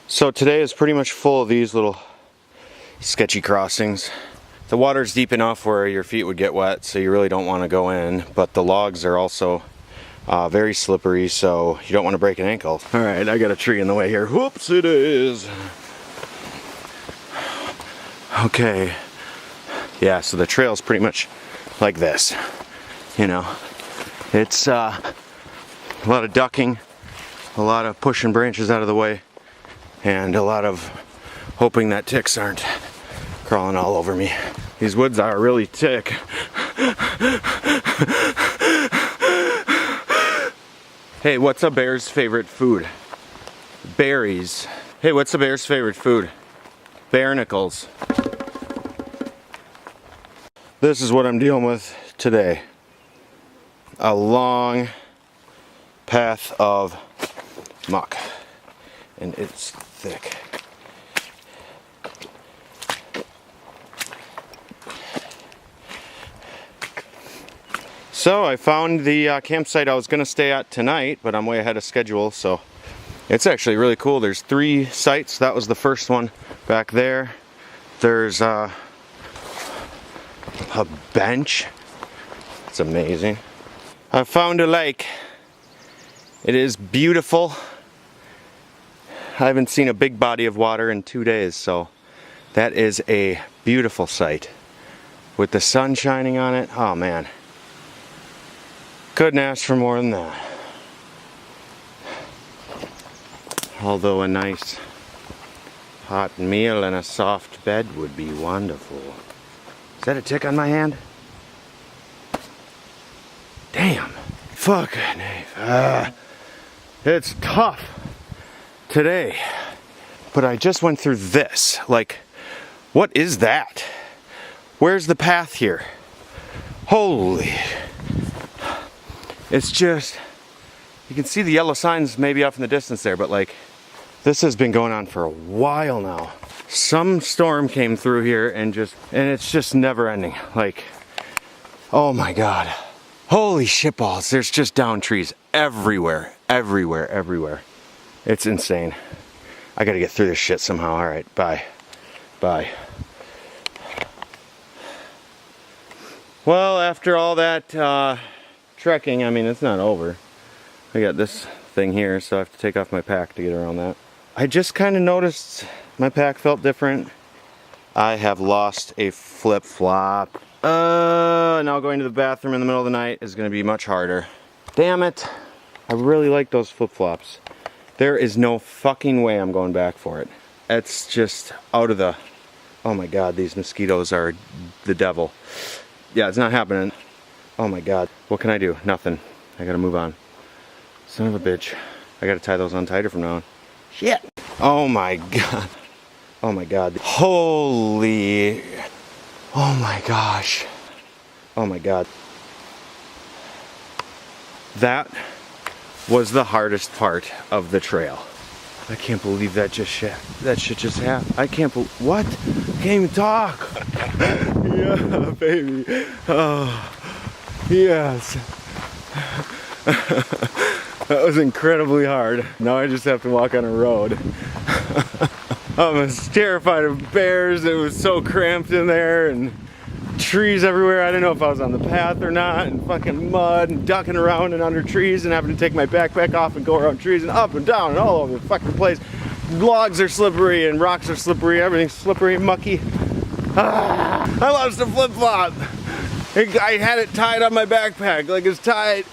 So today is pretty much full of these little sketchy crossings. The water's deep enough where your feet would get wet, so you really don't want to go in, but the logs are also very slippery, so you don't want to break an ankle. Alright, I got a tree in the way here. Whoops, it is. Okay, Yeah, so the trail's pretty much like this, you know. It's a lot of ducking, a lot of pushing branches out of the way, and a lot of hoping that ticks aren't crawling all over me. These woods are really thick. Hey, what's a bear's favorite food? Berries. Hey, what's a bear's favorite food? Barnacles. This is what I'm dealing with today. A long path of muck, and it's thick. So I found the campsite I was going to stay at tonight, but I'm way ahead of schedule, so it's actually really cool. There's 3 sites. That was the first one back there. There's a bench. It's amazing. I found a lake. It is beautiful. I haven't seen a big body of water in 2 days, so that is a beautiful sight. With the sun shining on it, oh man. Couldn't ask for more than that. Although a nice hot meal and a soft bed would be wonderful. Is that a tick on my hand? Damn. Fucking A. It's tough today. But I just went through this. Like, what is that? Where's the path here? Holy. It's just, you can see the yellow signs maybe off in the distance there, but like, this has been going on for a while now. Some storm came through here and it's just never ending. Like, oh my God. Holy shitballs, there's just down trees everywhere, everywhere, everywhere. It's insane. I gotta get through this shit somehow. All right, bye. Bye. Well, after all that trekking, I mean, it's not over. I got this thing here, so I have to take off my pack to get around that. I just kind of noticed my pack felt different. I have lost a flip-flop. Now going to the bathroom in the middle of the night is going to be much harder. Damn it. I really like those flip-flops. There is no fucking way I'm going back for it. It's just out of the... Oh my God, these mosquitoes are the devil. Yeah, it's not happening. Oh my God. What can I do? Nothing. I gotta move on. Son of a bitch. I gotta tie those on tighter from now on. Shit. Oh my God. Oh my God. Holy. Oh my gosh. Oh my God. That was the hardest part of the trail. I can't believe that shit just happened. I can't believe, what? I can't even talk. Yeah, baby. Oh, yes. That was incredibly hard. Now I just have to walk on a road. I was terrified of bears. It was so cramped in there and trees everywhere. I didn't know if I was on the path or not, and fucking mud and ducking around and under trees and having to take my backpack off and go around trees and up and down and all over the fucking place. Logs are slippery and rocks are slippery. Everything's slippery and mucky. I lost a flip-flop. I had it tied on my backpack, like as tight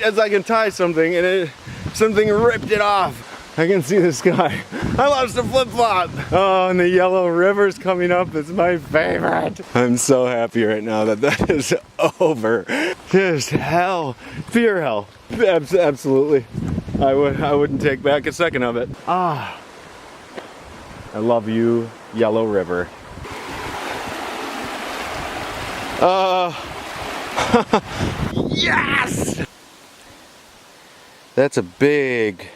as I can tie something, and something ripped it off. I can see the sky. I lost a flip-flop. Oh, and the yellow river's coming up. It's my favorite. I'm so happy right now that is over. Just hell, pure hell. Absolutely. I wouldn't take back a second of it. Ah, I love you, Yellow River. Yes! That's a big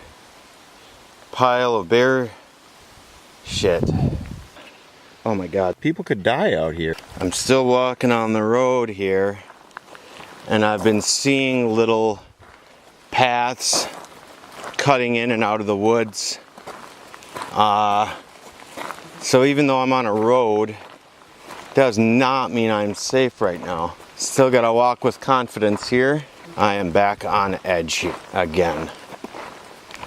pile of bear shit. Oh my God. People could die out here. I'm still walking on the road here, and I've been seeing little paths cutting in and out of the woods. So even though I'm on a road, does not mean I'm safe right now. Still gotta walk with confidence here. I am back on edge again.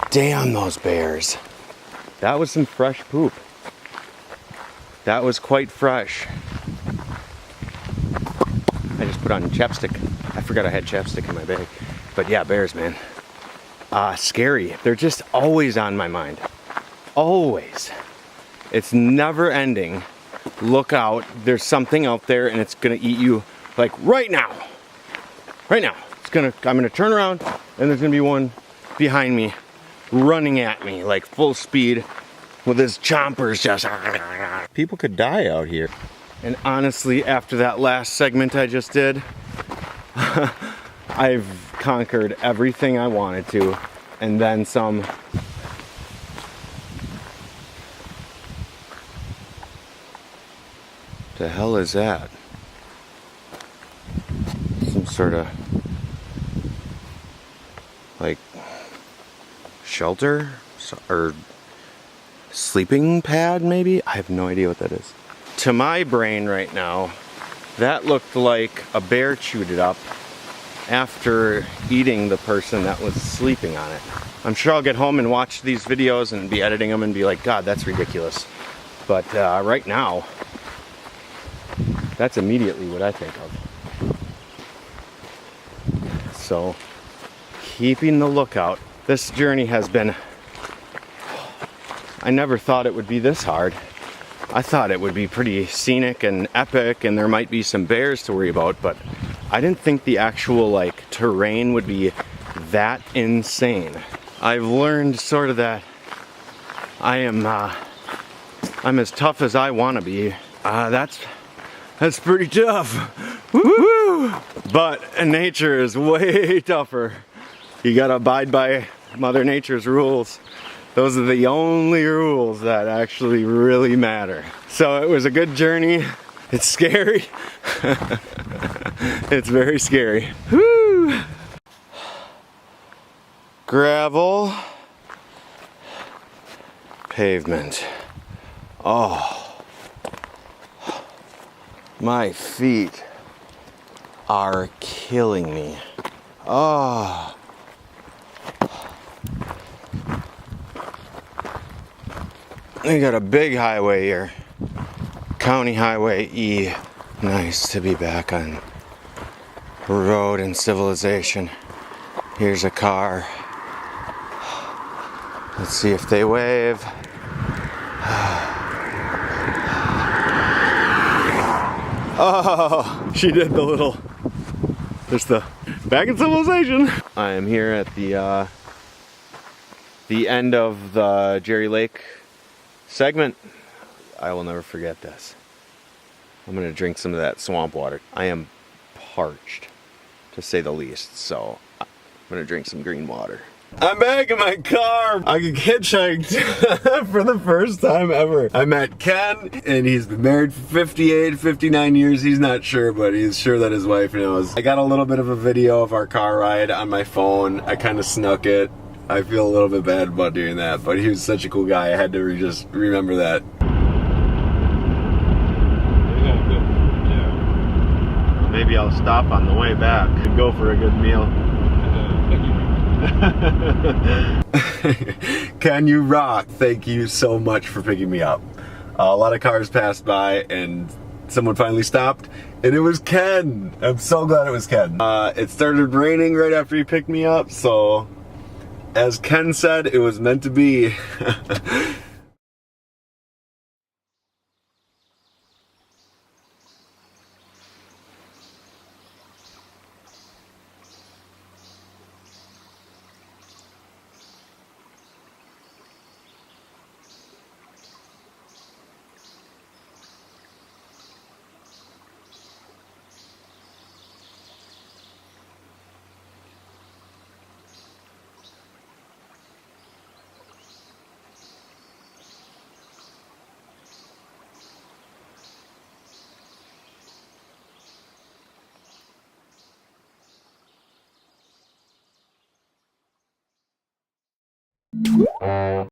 Damn those bears. That was some fresh poop. That was quite fresh. put on chapstick. I forgot I had chapstick in my bag. But yeah, bears, man. Scary. They're just always on my mind. Always. It's never ending. Look out. There's something out there and it's gonna eat you like right now. Right now. I'm gonna turn around and there's gonna be one behind me running at me like full speed with his chompers just. People could die out here. And honestly, after that last segment I just did, I've conquered everything I wanted to, and then some. The hell is that? Some sort of like shelter or sleeping pad, maybe? I have no idea what that is. To my brain right now, that looked like a bear chewed it up after eating the person that was sleeping on it. I'm sure I'll get home and watch these videos and be editing them and be like, God, that's ridiculous. But right now, that's immediately what I think of. So, keeping the lookout. This journey has been, I never thought it would be this hard. I thought it would be pretty scenic and epic and there might be some bears to worry about, but I didn't think the actual like terrain would be that insane. I've learned sort of that I'm as tough as I want to be. That's pretty tough. Woo! But nature is way tougher. You gotta abide by Mother Nature's rules. Those are the only rules that actually really matter. So it was a good journey. It's scary. It's very scary. Woo! Gravel. Pavement. Oh. My feet are killing me. Oh. We got a big highway here. County Highway E. Nice to be back on road and civilization. Here's a car. Let's see if they wave. Oh, she did the little, just the back in civilization. I am here at the end of the Jerry Lake segment. I will never forget this. I'm gonna drink some of that swamp water. I am parched, to say the least, so I'm gonna drink some green water. I'm back in my car. I hitchhiked for the first time ever. I met Ken, and he's been married for 58, 59 years. He's not sure, but he's sure that his wife knows. I got a little bit of a video of our car ride on my phone. I kind of snuck it. I feel a little bit bad about doing that, but he was such a cool guy. I had to just remember that. Yeah. Maybe I'll stop on the way back and go for a good meal. Ken, you rock. Thank you so much for picking me up. A lot of cars passed by and someone finally stopped, and it was Ken. I'm so glad it was Ken. It started raining right after he picked me up, so as Ken said, it was meant to be.